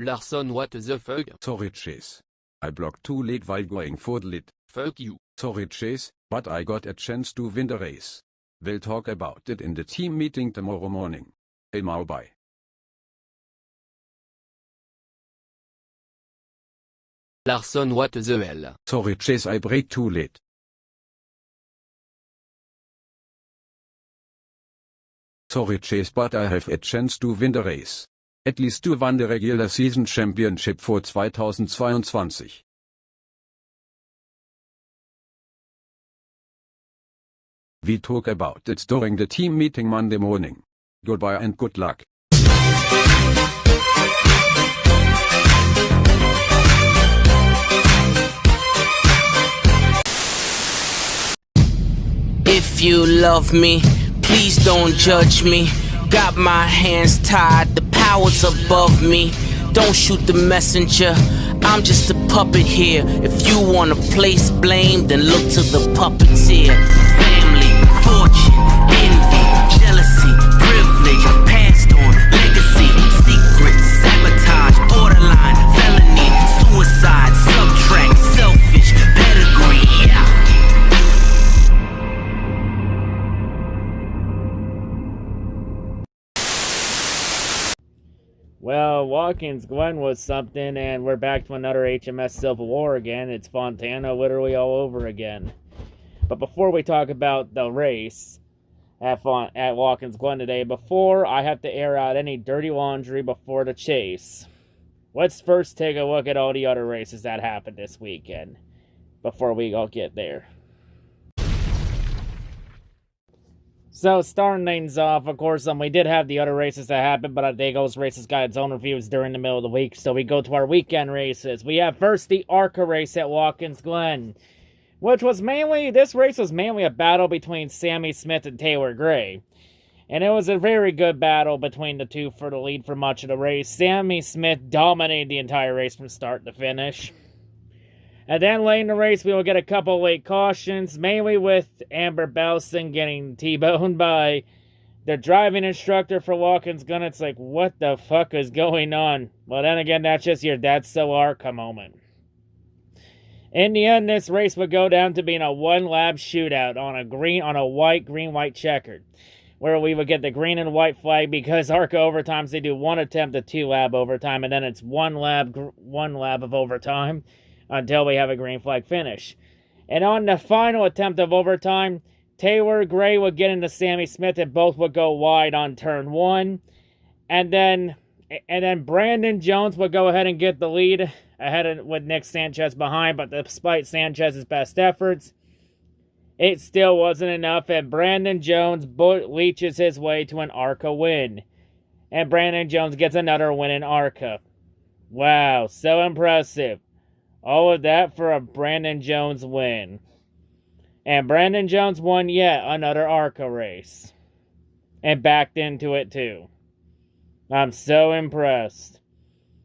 Larson, what the fuck? Sorry Chase. I blocked too late while going for the lead. Fuck you. Sorry Chase, but I got a chance to win the race. We'll talk about it in the team meeting tomorrow morning. Elmau bye. Larson, what the hell? Sorry Chase, I brake too late. Sorry Chase, but I have a chance to win the race. At least to win the regular season championship for 2022. We talk about it during the team meeting Monday morning. Goodbye and good luck. If you love me, please don't judge me. Got my hands tied, the power's above me. Don't shoot the messenger, I'm just a puppet here. If you wanna place blame, then look to the puppeteer. Family, fortune, envy, jealousy, privilege, passed on, legacy, secret, sabotage, borderline, felony, suicide, subtract, selfish, pedigree, yeah. Well, Watkins Glen was something, and we're back to another HMS Civil War again. It's Fontana literally all over again. But before we talk about the race at Watkins Glen today, before I have to air out any dirty laundry before the chase, let's first take a look at all the other races that happened this weekend before we all get there. So, starting things off, of course, we did have the other races that happened, but those races got its own reviews during the middle of the week, so we go to our weekend races. We have first the ARCA race at Watkins Glen, this race was mainly a battle between Sammy Smith and Taylor Gray. And it was a very good battle between the two for the lead for much of the race. Sammy Smith dominated the entire race from start to finish. And then late in the race, we will get a couple late cautions, mainly with Amber Belson getting T-boned by the driving instructor for Watkins Glen. It's like, what the fuck is going on? Well, then again, that's just your That's So Arca moment. In the end, this race would go down to being a one-lap shootout on a white, green-white checkered, where we would get the green and white flag because ARCA overtimes, they do one attempt at 2-lap overtime, and then it's one lap of overtime until we have a green flag finish. And on the final attempt of overtime, Taylor Gray would get into Sammy Smith and both would go wide on turn 1. And then Brandon Jones would go ahead and get the lead with Nick Sanchez behind, but despite Sanchez's best efforts, it still wasn't enough, and Brandon Jones leeches his way to an ARCA win. And Brandon Jones gets another win in ARCA. Wow, so impressive. All of that for a Brandon Jones win. And Brandon Jones won yet another ARCA race. And backed into it too. I'm so impressed.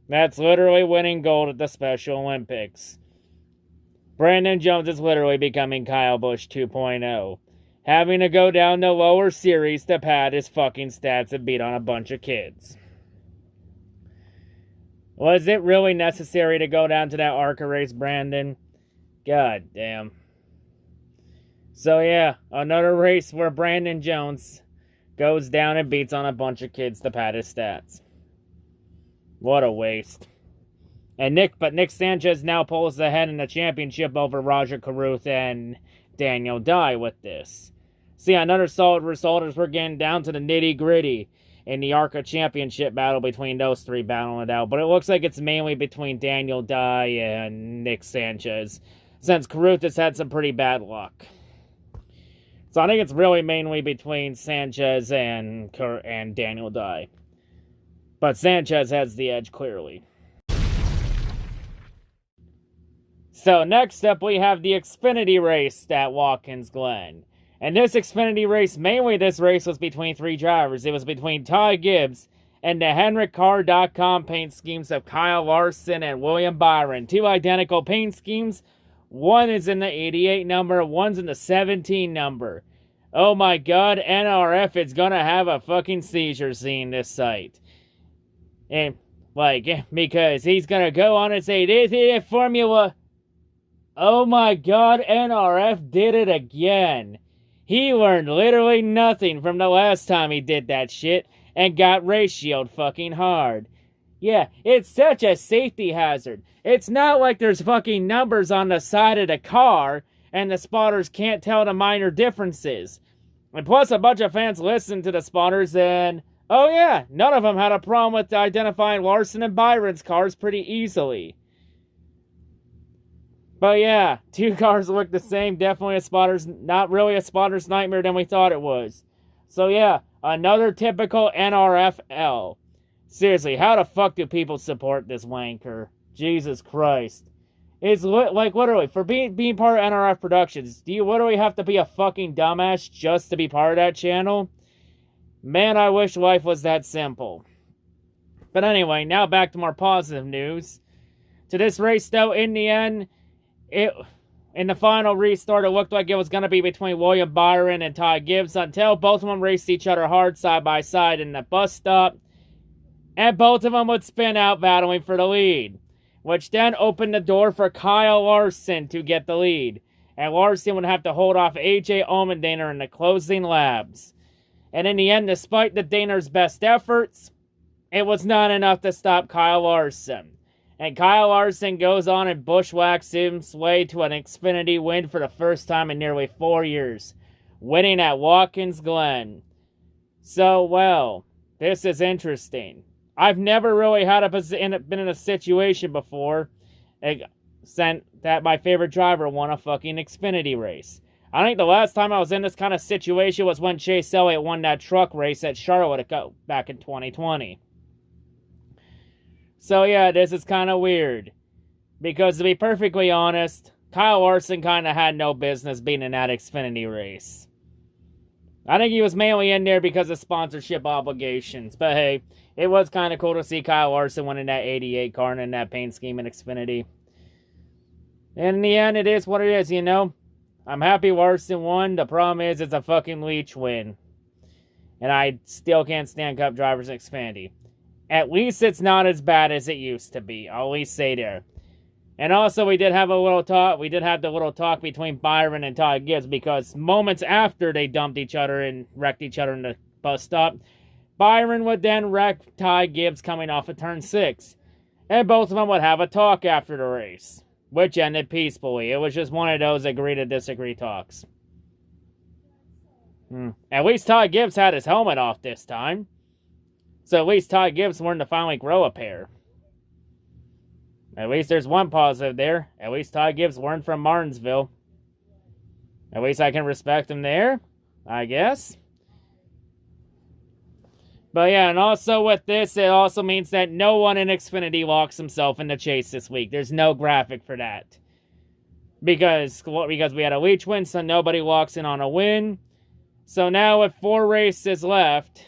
That's literally winning gold at the Special Olympics. Brandon Jones is literally becoming Kyle Busch 2.0. Having to go down the lower series to pad his fucking stats and beat on a bunch of kids. Was it really necessary to go down to that ARCA race, Brandon? God damn. So yeah, another race where Brandon Jones goes down and beats on a bunch of kids to pad his stats. What a waste. And Nick Sanchez now pulls ahead in the championship over Roger Carruth and Daniel Dye with this. See, another solid result as we're getting down to the nitty-gritty in the ARCA championship battle between those three battling it out. But it looks like it's mainly between Daniel Dye and Nick Sanchez, since Carruth has had some pretty bad luck. So I think it's really mainly between Sanchez and Daniel Dye. But Sanchez has the edge clearly. So next up we have the Xfinity race at Watkins Glen. And this Xfinity race, mainly this race was between three drivers. It was between Ty Gibbs and the HenrikCar.com paint schemes of Kyle Larson and William Byron. Two identical paint schemes. One is in the 88 number, one's in the 17 number. Oh my god, NRF is gonna have a fucking seizure seeing this site. And Like, because he's gonna go on and say, this is Formula. Oh my god, NRF did it again. He learned literally nothing from the last time he did that shit and got ratioed fucking hard. Yeah, it's such a safety hazard. It's not like there's fucking numbers on the side of the car and the spotters can't tell the minor differences. And plus, a bunch of fans listened to the spotters and, oh yeah, none of them had a problem with identifying Larson and Byron's cars pretty easily. But yeah, two cars look the same. Definitely a spotter's, not really a spotter's nightmare than we thought it was. So yeah, another typical NRFL. Seriously, how the fuck do people support this wanker? Jesus Christ. It's like literally, for being part of NRF Productions, do you literally have to be a fucking dumbass just to be part of that channel? Man, I wish life was that simple. But anyway, now back to more positive news. To this race though, in the end, in the final restart, it looked like it was going to be between William Byron and Ty Gibbs until both of them raced each other hard side by side in the bus stop. And both of them would spin out battling for the lead, which then opened the door for Kyle Larson to get the lead. And Larson would have to hold off AJ Allmendinger in the closing laps. And in the end, despite the Daner's best efforts, it was not enough to stop Kyle Larson. And Kyle Larson goes on and bushwhacks his way to an Xfinity win for the first time in nearly 4 years, winning at Watkins Glen. So, well, this is interesting. I've never really been in a situation before that my favorite driver won a fucking Xfinity race. I think the last time I was in this kind of situation was when Chase Elliott won that truck race at Charlotte back in 2020. So yeah, this is kind of weird. Because to be perfectly honest, Kyle Larson kind of had no business being in that Xfinity race. I think he was mainly in there because of sponsorship obligations. But hey, it was kind of cool to see Kyle Larson winning that 88 car and in that paint scheme in Xfinity. And in the end, it is what it is, you know. I'm happy Larson won. The problem is it's a fucking Leach win. And I still can't stand Cup drivers in Xfinity. At least it's not as bad as it used to be. I'll at least say there. And also, we did have the little talk between Byron and Ty Gibbs, because moments after they dumped each other and wrecked each other in the bus stop, Byron would then wreck Ty Gibbs coming off of turn 6. And both of them would have a talk after the race, which ended peacefully. It was just one of those agree to disagree talks. At least Ty Gibbs had his helmet off this time. So at least Ty Gibbs learned to finally grow a pair. At least there's one positive there. At least Ty Gibbs learned from Martinsville. At least I can respect him there, I guess. But yeah, and also with this, it also means that no one in Xfinity locks himself in the chase this week. There's no graphic for that. Because we had a Leach win, so nobody locks in on a win. So now with 4 races left,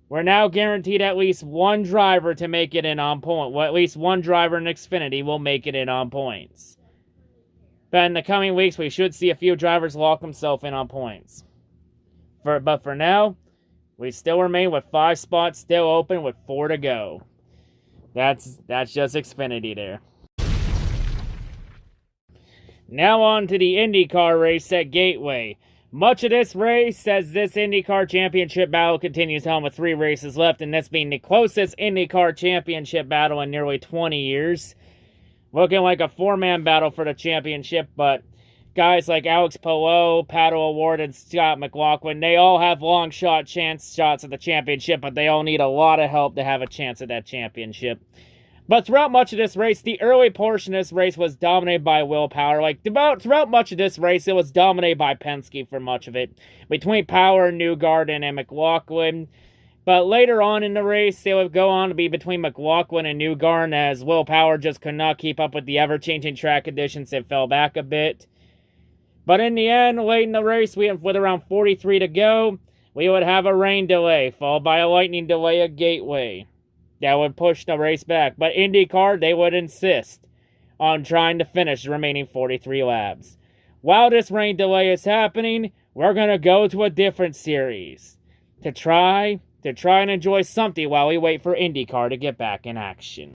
we're now guaranteed at least one driver to make it in on point. Well, at least one driver in Xfinity will make it in on points. But in the coming weeks, we should see a few drivers lock themselves in on points. But for now, we still remain with 5 spots still open with 4 to go. That's just Xfinity there. Now on to the IndyCar race at Gateway. Much of this race, as this IndyCar Championship battle continues on with 3 races left, and this being the closest IndyCar Championship battle in nearly 20 years. Looking like a 4-man battle for the championship, but guys like Alex Palou, Pato O'Ward, and Scott McLaughlin, they all have long shots at the championship, but they all need a lot of help to have a chance at that championship. But throughout much of this race, the early portion of this race was dominated by willpower. Throughout much of this race, it was dominated by Penske for much of it. Between Power, Newgarden, and McLaughlin. But later on in the race, it would go on to be between McLaughlin and Newgarden, as willpower just could not keep up with the ever-changing track conditions and fell back a bit. But in the end, late in the race, with around 43 to go, we would have a rain delay, followed by a lightning delay at Gateway. That would push the race back. But IndyCar, they would insist on trying to finish the remaining 43 laps. While this rain delay is happening, we're going to go to a different series to try to try and enjoy something while we wait for IndyCar to get back in action.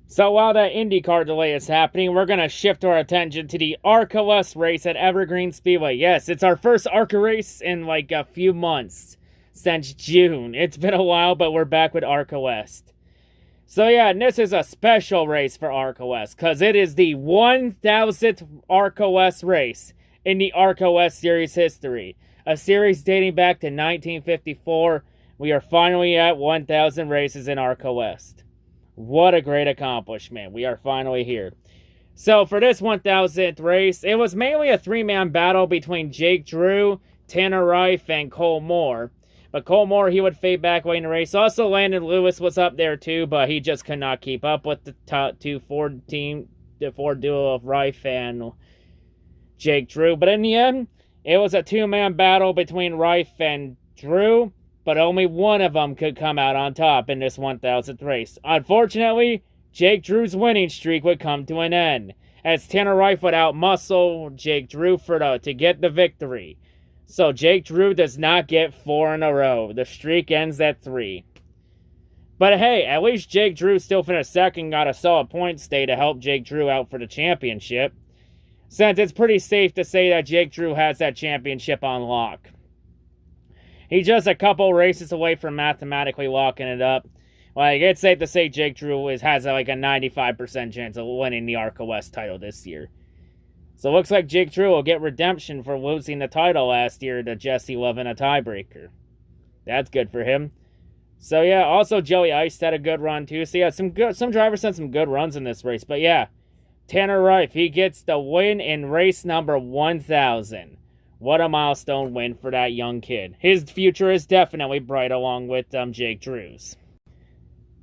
So while that IndyCar delay is happening, we're going to shift our attention to the ARCA West race at Evergreen Speedway. Yes, it's our first ARCA race in like a few months, since June. It's been a while, but we're back with ARCA West. So yeah, and this is a special race for ARCA West, because it is the 1000th ARCA West race in the ARCA West Series history. A series dating back to 1954. We are finally at 1000 races in ARCA West. What a great accomplishment. We are finally here. So for this 1000th race, it was mainly a three-man battle between Jake Drew, Tanner Reif, and Cole Moore. But Cole Moore, he would fade back away in the race. Also, Landon Lewis was up there too, but he just could not keep up with the top two Ford team, the Ford duo of Reif and Jake Drew. But in the end, it was a two-man battle between Reif and Drew, but only one of them could come out on top in this 1000th race. Unfortunately, Jake Drew's winning streak would come to an end, as Tanner Reif would outmuscle Jake Drew to get the victory. So Jake Drew does not get 4 in a row. The streak ends at 3. But hey, at least Jake Drew still finished second, got a solid point stay to help Jake Drew out for the championship, since it's pretty safe to say that Jake Drew has that championship on lock. He's just a couple races away from mathematically locking it up. Like, it's safe to say Jake Drew has like a 95% chance of winning the ARCA West title this year. So it looks like Jake Drew will get redemption for losing the title last year to Jesse Love in a tiebreaker. That's good for him. So yeah, also Joey Ice had a good run too. So yeah, some drivers had some good runs in this race. But yeah, Tanner Reif, he gets the win in race number 1000. What a milestone win for that young kid. His future is definitely bright along with Jake Drew's.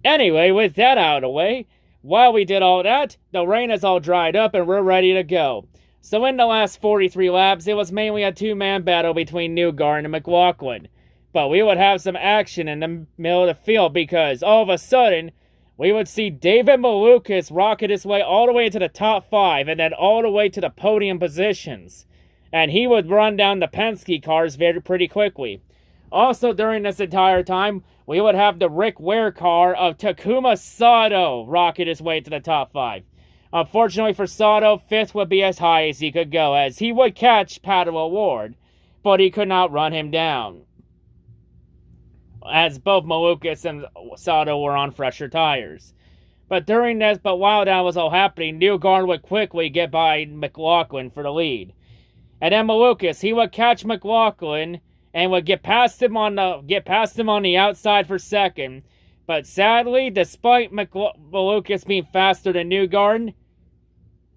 Anyway, with that out of the way, while we did all that, the rain is all dried up and we're ready to go. So in the last 43 laps, it was mainly a two-man battle between Newgarden and McLaughlin. But we would have some action in the middle of the field, because all of a sudden, we would see David Malukas rocket his way all the way into the top 5 and then all the way to the podium positions. And he would run down the Penske cars pretty quickly. Also, during this entire time, we would have the Rick Ware car of Takuma Sato rocket his way to the top 5. Unfortunately for Sato, 5th would be as high as he could go, as he would catch Pato O'Ward, but he could not run him down, as both Malukas and Sato were on fresher tires. But while that was all happening, Newgarden would quickly get by McLaughlin for the lead. And then Malukas, he would catch McLaughlin and would get past him on the outside for second. But sadly, despite Malukas being faster than Newgarden,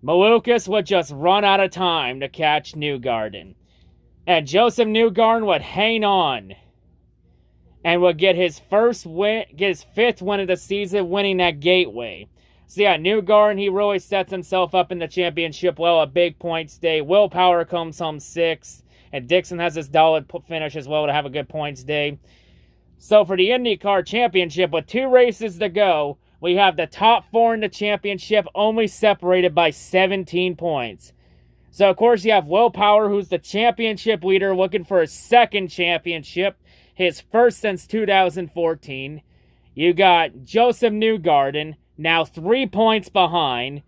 Malukas would just run out of time to catch Newgarden. And Joseph Newgarden would hang on and would get his 5th win of the season, winning that Gateway. So yeah, Newgarden, he really sets himself up in the championship well, a big points day. Will Power comes home 6th, and Dixon has his solid finish as well to have a good points day. So for the IndyCar Championship, with 2 races to go, we have the top 4 in the championship only separated by 17 points. So of course you have Will Power, who's the championship leader, looking for his 2nd championship, his 1st since 2014. You got Joseph Newgarden, now 3 points behind,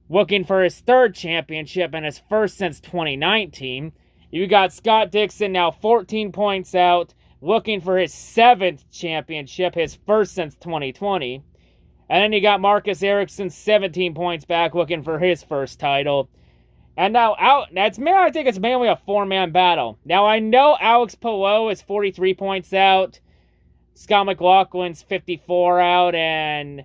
looking for his 3rd championship and his 1st since 2019. You got Scott Dixon, now 14 points out, looking for his 7th championship, his 1st since 2020. And then you got Marcus Ericsson, 17 points back, looking for his 1st title. And now, I think it's mainly a 4-man battle. Now, I know Alex Palou is 43 points out, Scott McLaughlin's 54 out, and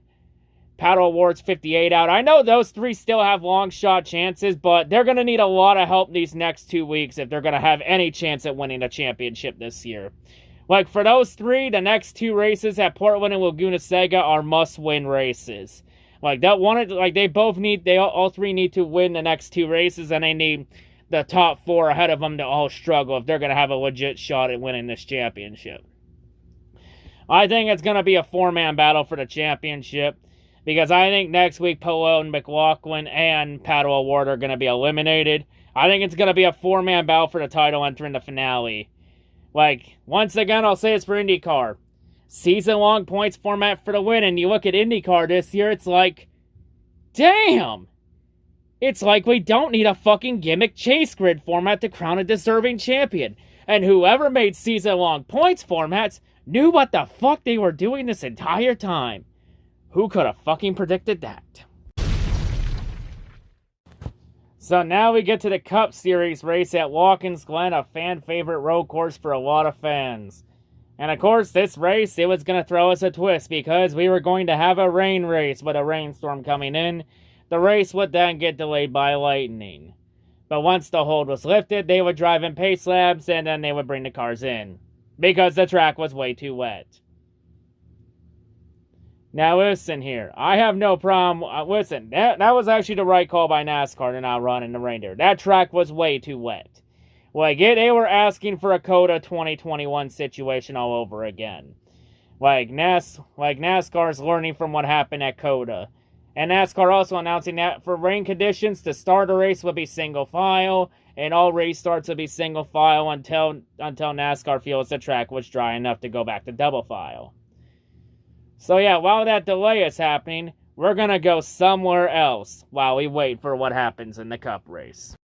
Pato O'Ward's 58 out. I know those 3 still have long shot chances, but they're going to need a lot of help these next 2 weeks if they're going to have any chance at winning a championship this year. Like, for those 3, the next 2 races at Portland and Laguna Seca are must-win races. Like, all 3 need to win the next 2 races, and they need the top 4 ahead of them to all struggle if they're going to have a legit shot at winning this championship. I think it's going to be a 4-man battle for the championship, because I think next week Palou and McLaughlin and Pato O'Ward are going to be eliminated. I think it's going to be a 4-man battle for the title entering the finale. Like, once again, I'll say it's for IndyCar. Season-long points format for the win, and you look at IndyCar this year, it's like, damn! It's like we don't need a fucking gimmick chase grid format to crown a deserving champion. And whoever made season-long points formats knew what the fuck they were doing this entire time. Who could have fucking predicted that? So now we get to the Cup Series race at Watkins Glen, a fan-favorite road course for a lot of fans. And of course, this race, it was going to throw us a twist because we were going to have a rain race with a rainstorm coming in. The race would then get delayed by lightning. But once the hold was lifted, they would drive in pace laps and then they would bring the cars in because the track was way too wet. Now listen here, I have no problem, listen, that was actually the right call by NASCAR to not run in the rain there. That track was way too wet. Like, they were asking for a COTA 2021 situation all over again. Like NASCAR's learning from what happened at COTA. And NASCAR also announcing that for rain conditions, to start a race would be single file, and all race starts would be single file until NASCAR feels the track was dry enough to go back to double file. So yeah, while that delay is happening, we're gonna go somewhere else while we wait for what happens in the Cup race.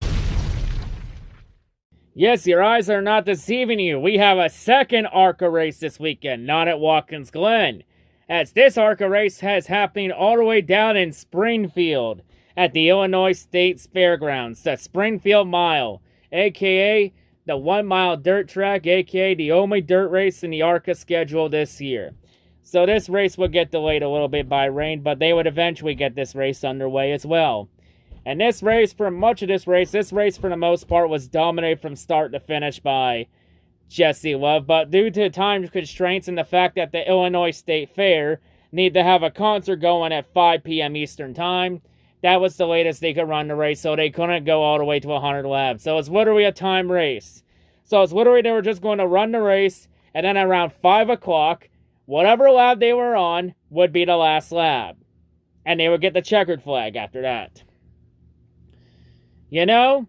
Yes, your eyes are not deceiving you. We have a second ARCA race this weekend, not at Watkins Glen. As this ARCA race is happening all the way down in Springfield at the Illinois State Fairgrounds, the Springfield Mile, aka the 1 mile dirt track, aka the only dirt race in the ARCA schedule this year. So this race would get delayed a little bit by rain, but they would eventually get this race underway as well. And this race, for much of this race for the most part was dominated from start to finish by Jesse Love. But due to time constraints and the fact that the Illinois State Fair need to have a concert going at 5 p.m. Eastern Time, that was the latest they could run the race, so they couldn't go all the way to 100 laps. So it's literally a time race. So it's literally they were just going to run the race, and then around 5 o'clock, whatever lap they were on would be the last lap. And they would get the checkered flag after that. You know,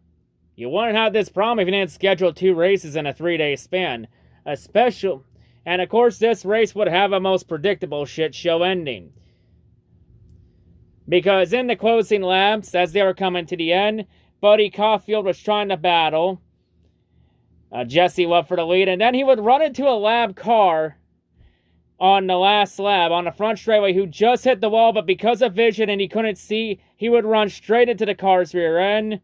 you wouldn't have this problem if you didn't schedule 2 races in a 3-day span. And of course, this race would have a most predictable shit show ending. Because in the closing laps, as they were coming to the end, Buddy Caulfield was trying to battle Jesse Love for the lead, and then he would run into a lab car on the last lap on the front straightaway who just hit the wall, but because of vision and he couldn't see, he would run straight into the car's rear end.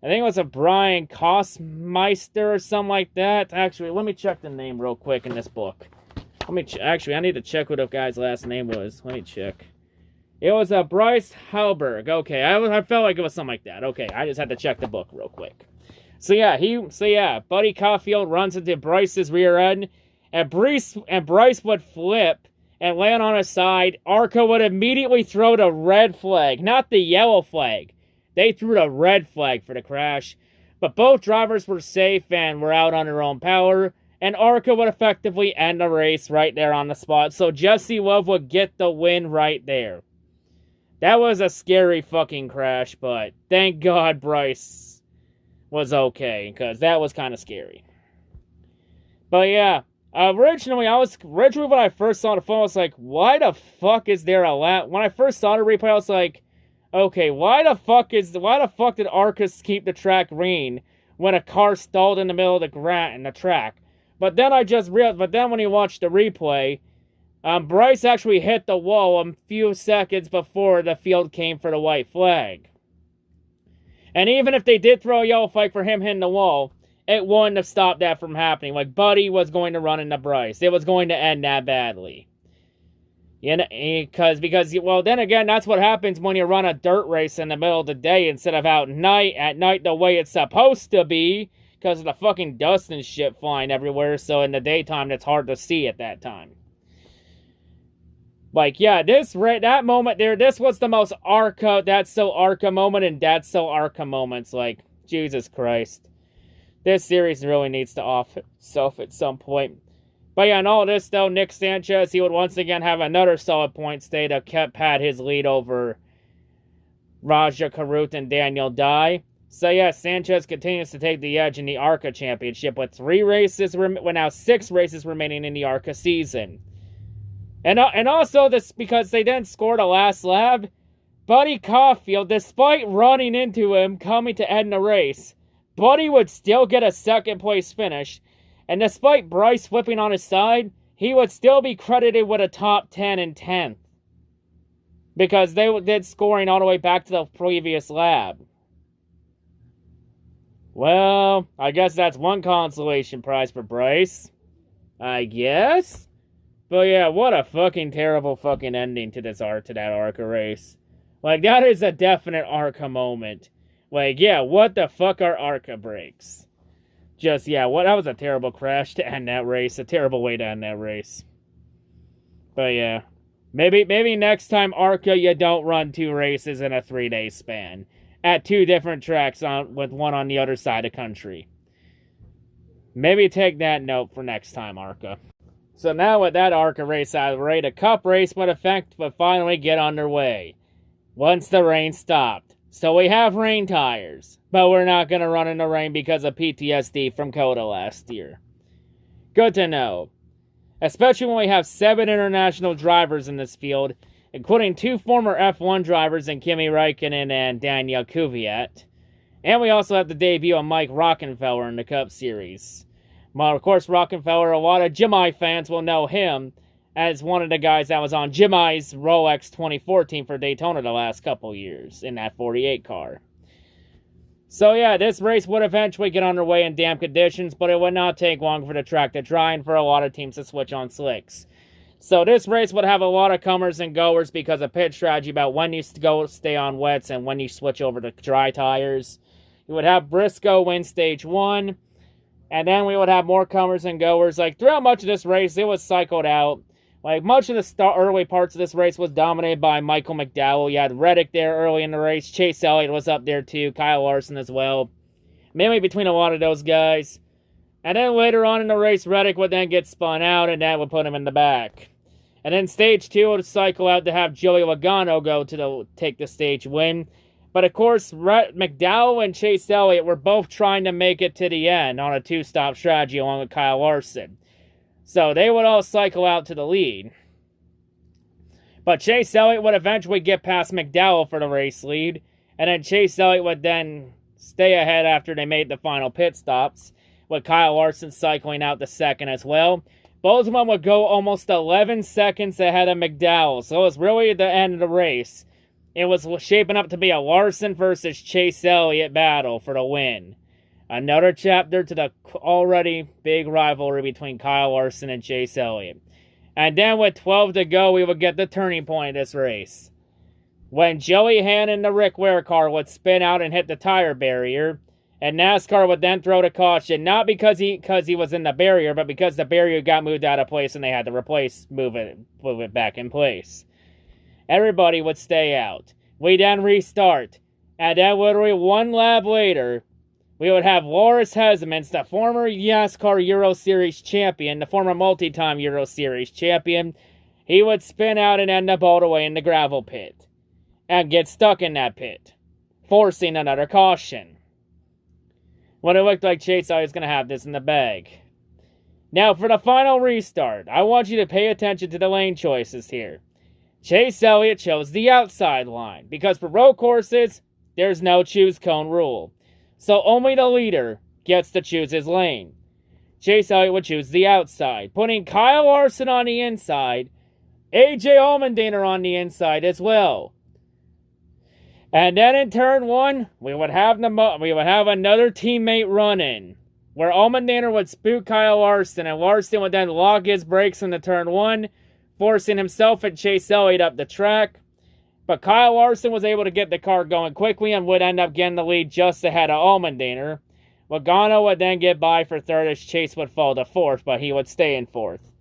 I think it was a Brian Kosmeister or something like that. Actually, let me check the name real quick in this book. Actually, I need to check what the guy's last name was. Let me check. It was a Bryce Halberg. Okay, I felt like it was something like that. Okay, I just had to check the book real quick. So yeah, Buddy Caulfield runs into Bryce's rear end, and Bryce would flip and land on his side. ARCA would immediately throw the red flag, not the yellow flag. They threw the red flag for the crash, but both drivers were safe and were out on their own power, and ARCA would effectively end the race right there on the spot, so Jesse Love would get the win right there. That was a scary fucking crash, but thank God Bryce was okay, because that was kind of scary. But yeah, originally when I first saw the phone, I was like, why the fuck is there a lap? When I first saw the replay, I was like, okay, why the fuck did ARCA keep the track green when a car stalled in the middle of the track? But then when you watch the replay, Bryce actually hit the wall a few seconds before the field came for the white flag. And even if they did throw a yellow flag for him hitting the wall, it wouldn't have stopped that from happening. Like, Buddy was going to run into Bryce. It was going to end that badly. You know, because then again, that's what happens when you run a dirt race in the middle of the day instead of at night the way it's supposed to be, because of the fucking dust and shit flying everywhere, so in the daytime it's hard to see at that time. Like, yeah, that moment there, this was the most ARCA, that's so ARCA moment, and that's so ARCA moments. Like, Jesus Christ. This series really needs to off itself at some point. But yeah, in all this though, Nick Sanchez, he would once again have another solid point stay to pad his lead over Raja Karut and Daniel Dye. So yeah, Sanchez continues to take the edge in the ARCA championship with 6 races remaining in the ARCA season. And also this because they then scored a last lap. Buddy Caulfield, despite running into him coming to end the race, Buddy would still get a second place finish. And despite Bryce flipping on his side, he would still be credited with a top 10 and 10th. Because they did scoring all the way back to the previous lap. Well, I guess that's one consolation prize for Bryce. I guess? But yeah, what a fucking terrible fucking ending to that ARCA race. Like, that is a definite ARCA moment. Like, yeah, what the fuck are ARCA brakes? Just, yeah, that was a terrible crash to end that race. A terrible way to end that race. But yeah. Maybe next time ARCA you don't run 2 races in a 3-day span. At 2 different tracks with one on the other side of the country. Maybe take that note for next time, ARCA. So now with that ARCA race out of the way, the Cup race would finally get underway. Once the rain stopped. So we have rain tires. But we're not going to run in the rain because of PTSD from COTA last year. Good to know. Especially when we have 7 international drivers in this field, including 2 former F1 drivers in Kimi Räikkönen and Daniel Kvyat. And we also have the debut of Mike Rockenfeller in the Cup Series. Well, of course, Rockenfeller, a lot of Jimmy fans will know him as one of the guys that was on Jimmy's Rolex 2014 for Daytona the last couple years in that 48 car. So yeah, this race would eventually get underway in damp conditions, but it would not take long for the track to dry and for a lot of teams to switch on slicks. So this race would have a lot of comers and goers because of pit strategy about when you stay on wets and when you switch over to dry tires. You would have Briscoe win stage 1, and then we would have more comers and goers. Like, throughout much of this race, it was cycled out. Like, much of the early parts of this race was dominated by Michael McDowell. You had Reddick there early in the race. Chase Elliott was up there too. Kyle Larson as well. Mainly between a lot of those guys. And then later on in the race, Reddick would then get spun out, and that would put him in the back. And then stage 2 would cycle out to have Joey Logano go to take the stage win. But of course, McDowell and Chase Elliott were both trying to make it to the end on a 2-stop strategy along with Kyle Larson. So they would all cycle out to the lead. But Chase Elliott would eventually get past McDowell for the race lead. And then Chase Elliott would then stay ahead after they made the final pit stops, with Kyle Larson cycling out the second as well. Both of them would go almost 11 seconds ahead of McDowell. So it was really at the end of the race. It was shaping up to be a Larson versus Chase Elliott battle for the win. Another chapter to the already big rivalry between Kyle Larson and Chase Elliott. And then with 12 to go, we would get the turning point of this race. When Joey Hannon in the Rick Ware car would spin out and hit the tire barrier, and NASCAR would then throw the caution, not because he was in the barrier, but because the barrier got moved out of place and they had to move it back in place. Everybody would stay out. We then restart. And then literally 1 lap later, we would have Loris Hezemans, the former NASCAR Euro Series champion, the former multi-time Euro Series champion. He would spin out and end up all the way in the gravel pit. And get stuck in that pit, forcing another caution. When it looked like Chase Elliott was going to have this in the bag. Now for the final restart, I want you to pay attention to the lane choices here. Chase Elliott chose the outside line, because for road courses, there's no choose cone rule. So only the leader gets to choose his lane. Chase Elliott would choose the outside, putting Kyle Larson on the inside, AJ Allmendinger on the inside as well. And then in turn 1, we would have another teammate run in, where Allmendinger would spook Kyle Larson, and Larson would then log his brakes into turn 1, forcing himself and Chase Elliott up the track. But Kyle Larson was able to get the car going quickly and would end up getting the lead just ahead of Allmendinger. Logano would then get by for 3rd as Chase would fall to 4th, but he would stay in 4th.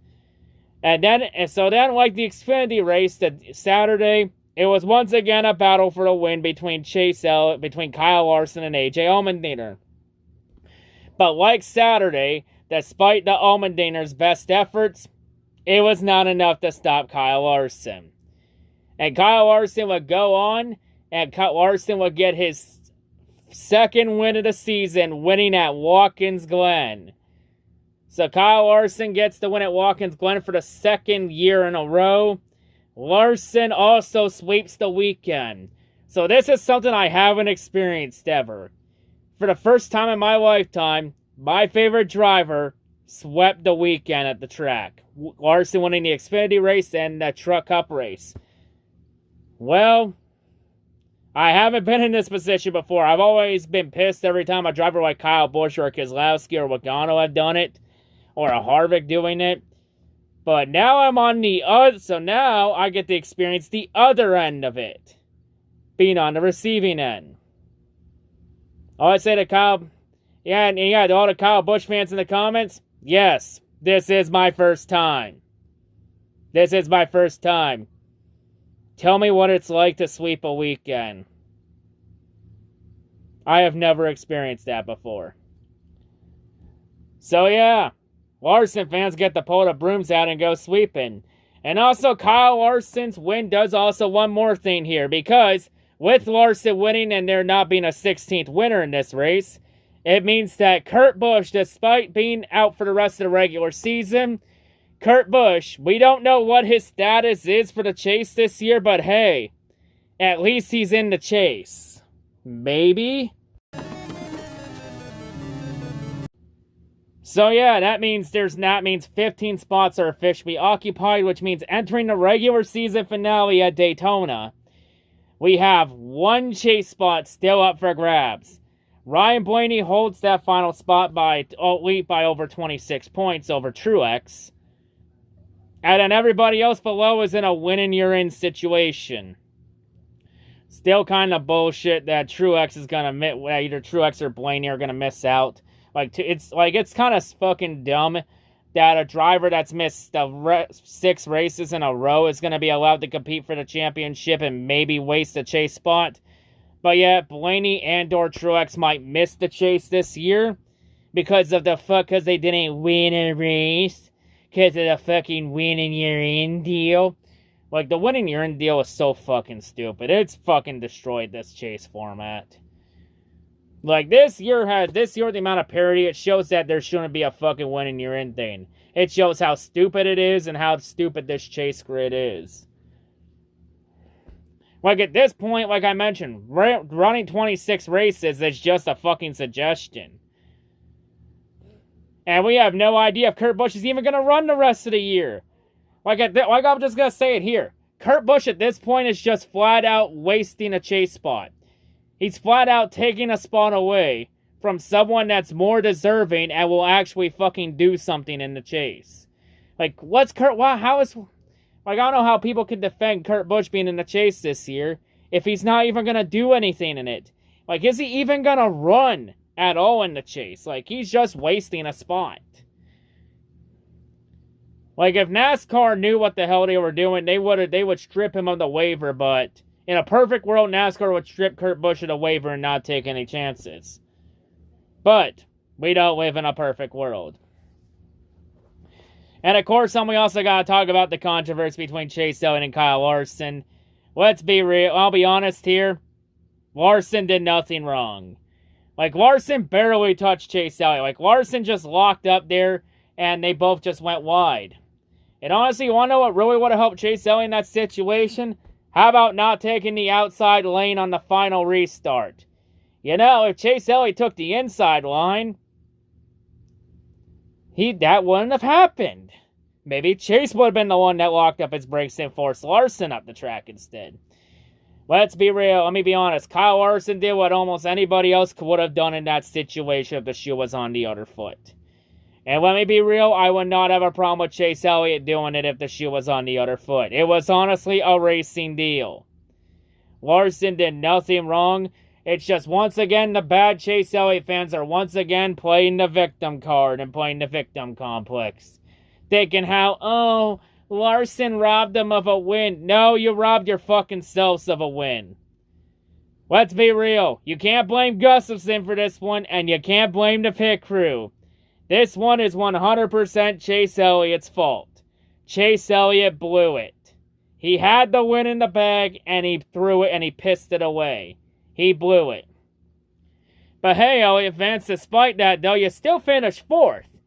So then, like the Xfinity race Saturday, it was once again a battle for the win between Kyle Larson and AJ Allmendinger. But like Saturday, despite the Allmendinger's best efforts, it was not enough to stop Kyle Larson. And Kyle Larson would go on, and Larson would get his second win of the season, winning at Watkins Glen. So Kyle Larson gets the win at Watkins Glen for the second year in a row. Larson also sweeps the weekend. So this is something I haven't experienced ever. For the first time in my lifetime, my favorite driver swept the weekend at the track. Larson winning the Xfinity race and the Truck Cup race. Well, I haven't been in this position before. I've always been pissed every time a driver like Kyle Busch or Keselowski or Logano have done it, or a Harvick doing it. But now I'm on the other, so now I get to experience the other end of it, being on the receiving end. All I say to Kyle, to all the Kyle Busch fans in the comments, yes, this is my first time. This is my first time. Tell me what it's like to sweep a weekend. I have never experienced that before. So yeah, Larson fans get to pull the brooms out and go sweeping. And also Kyle Larson's win does also one more thing here, because with Larson winning and there not being a 16th winner in this race, it means that Kurt Busch, despite being out for the rest of the regular season, Kurt Busch, we don't know what his status is for the chase this year, but hey, at least he's in the chase. Maybe? So yeah, that means 15 spots are officially occupied, which means entering the regular season finale at Daytona, we have one chase spot still up for grabs. Ryan Blaney holds that final spot by over 26 points over Truex. And then everybody else below is in a win and you're in situation. Still kind of bullshit that Truex is gonna either Truex or Blaney are gonna miss out. It's kind of fucking dumb that a driver that's missed 6 races in a row is gonna be allowed to compete for the championship and maybe waste a chase spot. But yet Blaney and/or Truex might miss the chase this year because they didn't win a race. Because of the fucking win and you're in deal. Like, the win and you're in deal is so fucking stupid. It's fucking destroyed this chase format. Like, this year, the amount of parity, it shows that there shouldn't be a fucking win and you're in thing. It shows how stupid it is and how stupid this chase grid is. Like, at this point, like I mentioned, running 26 races is just a fucking suggestion. And we have no idea if Kurt Busch is even going to run the rest of the year. Like I'm just going to say it here. Kurt Busch at this point is just flat out wasting a chase spot. He's flat out taking a spot away from someone that's more deserving and will actually fucking do something in the chase. Like, I don't know how people can defend Kurt Busch being in the chase this year if he's not even going to do anything in it. Like, is he even going to run at all in the chase? Like, he's just wasting a spot. Like, if NASCAR knew what the hell they were doing, they would strip him of the waiver, but in a perfect world, NASCAR would strip Kurt Busch of the waiver and not take any chances. But we don't live in a perfect world. And of course, we also gotta talk about the controversy between Chase Elliott and Kyle Larson. Let's be real, I'll be honest here. Larson did nothing wrong. Like, Larson barely touched Chase Elliott. Like, Larson just locked up there, and they both just went wide. And honestly, you want to know what really would have helped Chase Elliott in that situation? How about not taking the outside lane on the final restart? You know, if Chase Elliott took the inside line, that wouldn't have happened. Maybe Chase would have been the one that locked up his brakes and forced Larson up the track instead. Let's be real. Let me be honest. Kyle Larson did what almost anybody else would have done in that situation if the shoe was on the other foot. And let me be real, I would not have a problem with Chase Elliott doing it if the shoe was on the other foot. It was honestly a racing deal. Larson did nothing wrong. It's just, once again, the bad Chase Elliott fans are once again playing the victim card and playing the victim complex. Thinking how, Larson robbed them of a win. No, you robbed your fucking selves of a win. Let's be real. You can't blame Gustafson for this one, and you can't blame the pit crew. This one is 100% Chase Elliott's fault. Chase Elliott blew it. He had the win in the bag, and he threw it, and he pissed it away. He blew it. But hey, Elliott fans, despite that, though, you still finished 4th.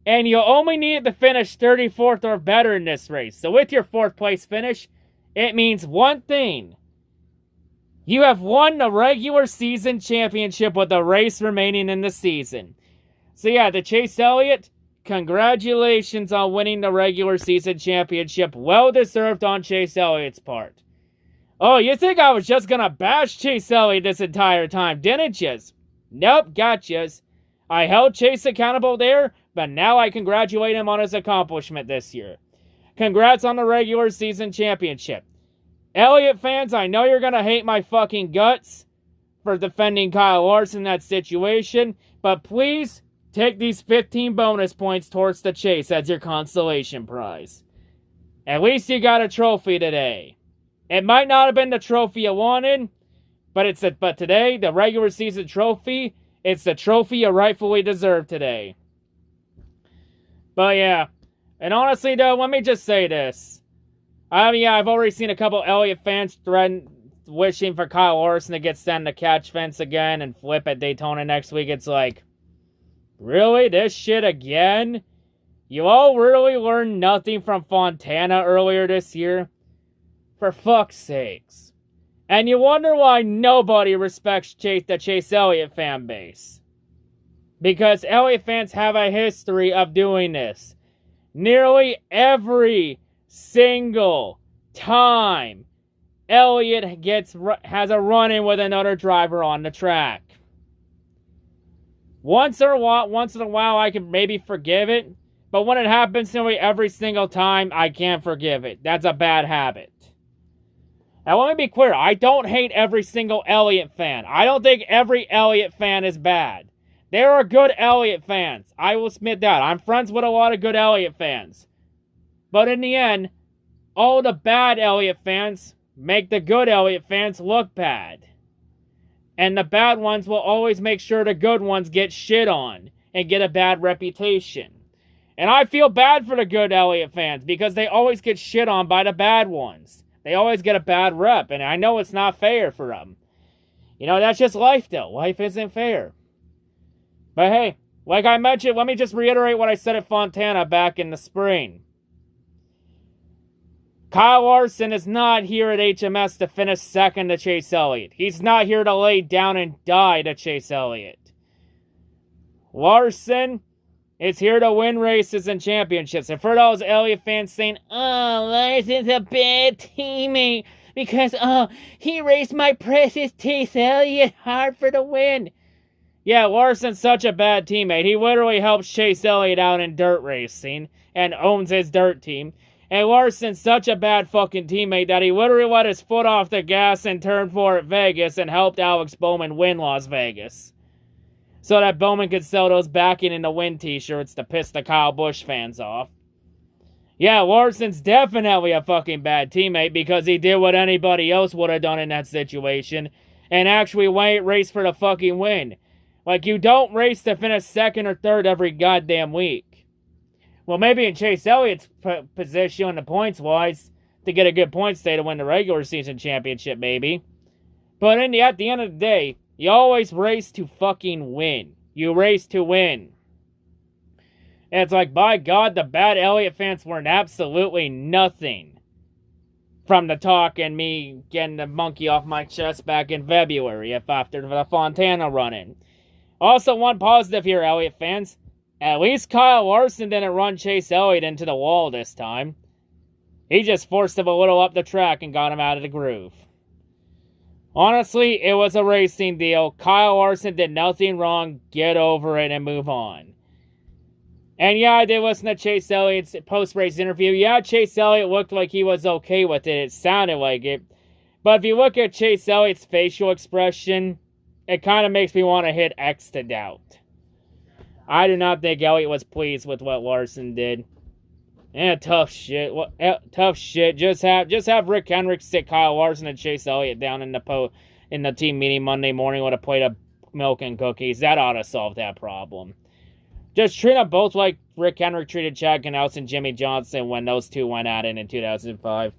And you only needed to finish 34th or better in this race. So with your 4th place finish, it means one thing. You have won the regular season championship with a race remaining in the season. So yeah, to Chase Elliott, congratulations on winning the regular season championship. Well deserved on Chase Elliott's part. Oh, you think I was just gonna bash Chase Elliott this entire time, didn't you? Nope, gotchas. I held Chase accountable there, but now I congratulate him on his accomplishment this year. Congrats on the regular season championship. Elliott fans, I know you're gonna hate my fucking guts for defending Kyle Larson in that situation, but please take these 15 bonus points towards the chase as your consolation prize. At least you got a trophy today. It might not have been the trophy you wanted, but today, the regular season trophy, it's the trophy you rightfully deserve today. But yeah, and honestly though, let me just say this. I've already seen a couple Elliott fans wishing for Kyle Larson to get sent to catch fence again and flip at Daytona next week. It's like, really? This shit again? You all really learned nothing from Fontana earlier this year? For fuck's sakes. And you wonder why nobody respects the Chase Elliott fan base. Because Elliott fans have a history of doing this. Nearly every single time Elliott has a run-in with another driver on the track. Once in a while I can maybe forgive it, but when it happens nearly every single time, I can't forgive it. That's a bad habit. Now, let me be clear. I don't hate every single Elliott fan. I don't think every Elliott fan is bad. There are good Elliott fans. I will admit that. I'm friends with a lot of good Elliott fans. But in the end, all the bad Elliott fans make the good Elliott fans look bad. And the bad ones will always make sure the good ones get shit on and get a bad reputation. And I feel bad for the good Elliott fans because they always get shit on by the bad ones. They always get a bad rep, and I know it's not fair for them. You know, that's just life, though. Life isn't fair. But hey, like I mentioned, let me just reiterate what I said at Fontana back in the spring. Kyle Larson is not here at HMS to finish second to Chase Elliott. He's not here to lay down and die to Chase Elliott. Larson is here to win races and championships. And for those Elliott fans saying, oh, Larson's a bad teammate because, he raced my precious Chase Elliott hard for the win. Yeah, Larson's such a bad teammate. He literally helps Chase Elliott out in dirt racing and owns his dirt team. And Larson's such a bad fucking teammate that he literally let his foot off the gas in turn 4 at Vegas and helped Alex Bowman win Las Vegas. So that Bowman could sell those backing in the win t-shirts to piss the Kyle Busch fans off. Yeah, Larson's definitely a fucking bad teammate because he did what anybody else would have done in that situation and actually race for the fucking win. Like, you don't race to finish second or third every goddamn week. Well, maybe in Chase Elliott's position on the points-wise to get a good points day to win the regular season championship, maybe. But at the end of the day, you always race to fucking win. You race to win. And it's like, by God, the bad Elliott fans learned absolutely nothing from the talk and me getting the monkey off my chest back in February after the Fontana run-in. Also, one positive here, Elliott fans. At least Kyle Larson didn't run Chase Elliott into the wall this time. He just forced him a little up the track and got him out of the groove. Honestly, it was a racing deal. Kyle Larson did nothing wrong. Get over it and move on. And yeah, I did listen to Chase Elliott's post-race interview. Yeah, Chase Elliott looked like he was okay with it. It sounded like it. But if you look at Chase Elliott's facial expression, it kind of makes me want to hit X to doubt. I do not think Elliott was pleased with what Larson did. Tough shit. Tough shit. Just have Rick Hendrick sit Kyle Larson and Chase Elliott down in the team meeting Monday morning with a plate of milk and cookies. That ought to solve that problem. Just treat them both like Rick Hendrick treated Chad Knaus and Jimmy Johnson when those two went at it in 2005.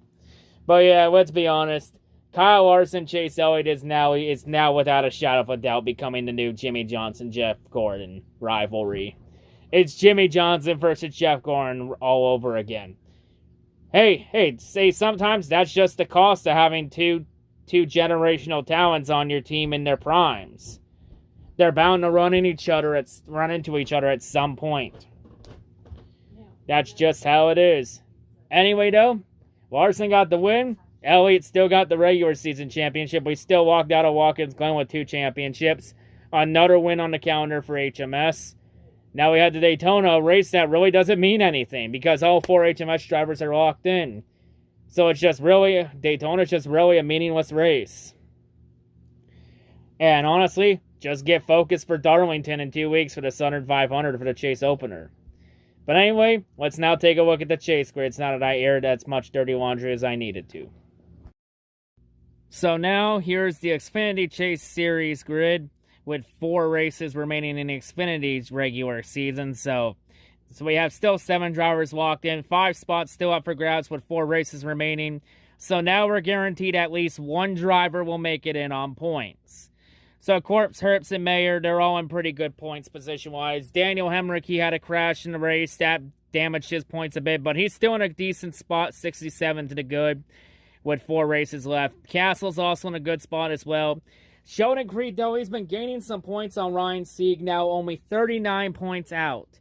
But yeah, let's be honest. Kyle Larson, Chase Elliott is now without a shadow of a doubt becoming the new Jimmy Johnson, Jeff Gordon rivalry. It's Jimmy Johnson versus Jeff Gordon all over again. Hey, say sometimes that's just the cost of having two generational talents on your team in their primes. They're bound to run into each other at some point. That's just how it is. Anyway, though, Larson got the win. Elliott still got the regular season championship. We still walked out of Watkins Glen with 2 championships. Another win on the calendar for HMS. Now we had the Daytona, a race that really doesn't mean anything because all 4 HMS drivers are locked in. So it's just really, Daytona's just really a meaningless race. And honestly, just get focused for Darlington in 2 weeks for the Southern 500 for the Chase opener. But anyway, let's now take a look at the Chase grids now that I aired as much dirty laundry as I needed to. So now, here's the Xfinity Chase Series grid with 4 races remaining in the Xfinity's regular season. So we have still 7 drivers locked in, 5 spots still up for grabs with 4 races remaining. So now we're guaranteed at least 1 driver will make it in on points. So Corpse, Herbst, and Mayer, they're all in pretty good points position-wise. Daniel Hemrick, he had a crash in the race. That damaged his points a bit, but he's still in a decent spot, 67 to the good, with 4 races left. Castle's also in a good spot as well. Sheldon Creed, though, he's been gaining some points on Ryan Sieg, now only 39 points out.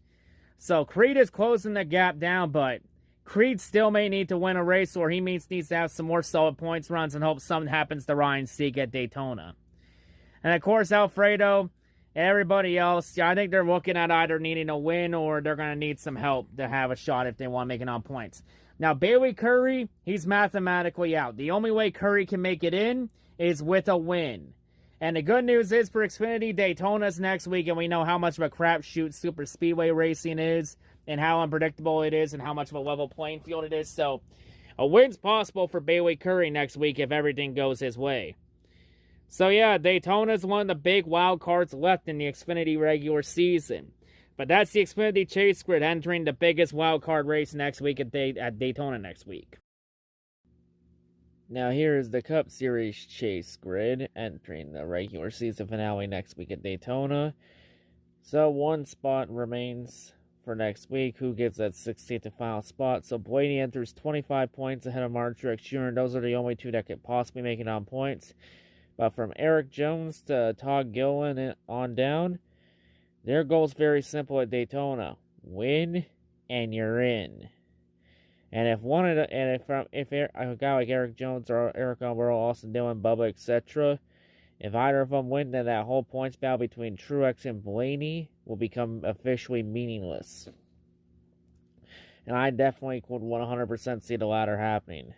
So Creed is closing the gap down, but Creed still may need to win a race, or he needs to have some more solid points runs and hope something happens to Ryan Sieg at Daytona. And of course, Alfredo and everybody else, I think they're looking at either needing a win or they're going to need some help to have a shot if they want to make it on points. Now, Bailey Curry, he's mathematically out. The only way Curry can make it in is with a win. And the good news is for Xfinity, Daytona's next week, and we know how much of a crapshoot super speedway racing is and how unpredictable it is and how much of a level playing field it is. So a win's possible for Bailey Curry next week if everything goes his way. So yeah, Daytona's one of the big wild cards left in the Xfinity regular season. But that's the Xfinity Chase grid entering the biggest wild card race next week at Daytona next week. Now here is the Cup Series Chase grid entering the regular season finale next week at Daytona. So 1 spot remains for next week. Who gets that 16th and final spot? So Blaney enters 25 points ahead of Mark Truex Jr. Those are the only 2 that could possibly make it on points. But from Eric Jones to Todd Gilliland on down, their goal's very simple at Daytona: win, and you're in. And if a guy like Eric Jones or Eric Alvaro, Austin Dillon, Bubba, etc., if either of them win, then that whole points battle between Truex and Blaney will become officially meaningless. And I definitely would 100% see the latter happening.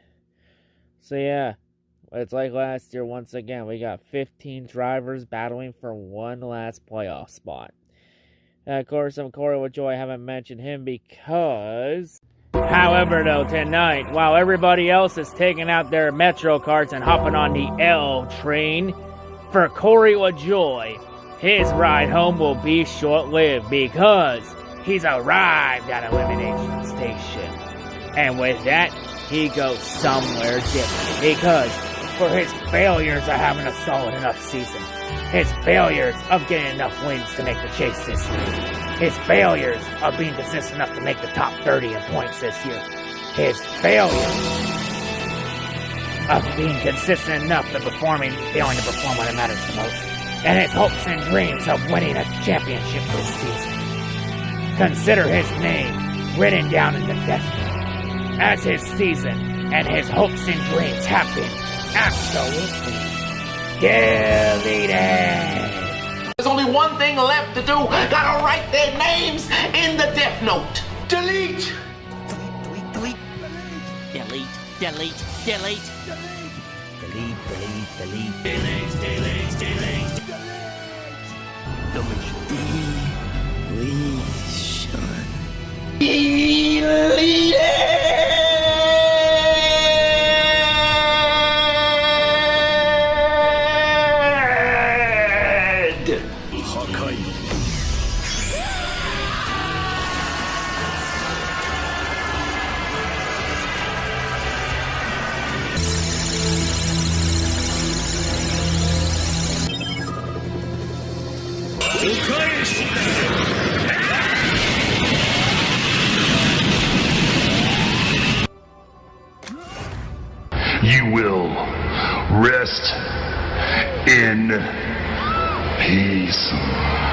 So yeah. It's like last year, once again, we got 15 drivers battling for 1 last playoff spot. And of course, I'm Corey with Joy. I haven't mentioned him because... However, though, tonight, while everybody else is taking out their Metro cards and hopping on the L train, for Corey LaJoy, his ride home will be short-lived because he's arrived at Elimination Station. And with that, he goes somewhere different because... for his failures of having a solid enough season, his failures of getting enough wins to make the Chase this year, his failures of being consistent enough to make the top 30 in points this year, his failures of being consistent enough to failing to perform when it matters the most, and his hopes and dreams of winning a championship this season. Consider his name written down in the death note, as his season and his hopes and dreams have been absolutely deleted. There's only one thing left to do. Gotta write their names in the death note. Delete. Delete. Delete. Delete. Delete. Delete. Delete. Delete. Delete. Delete. You will rest in peace.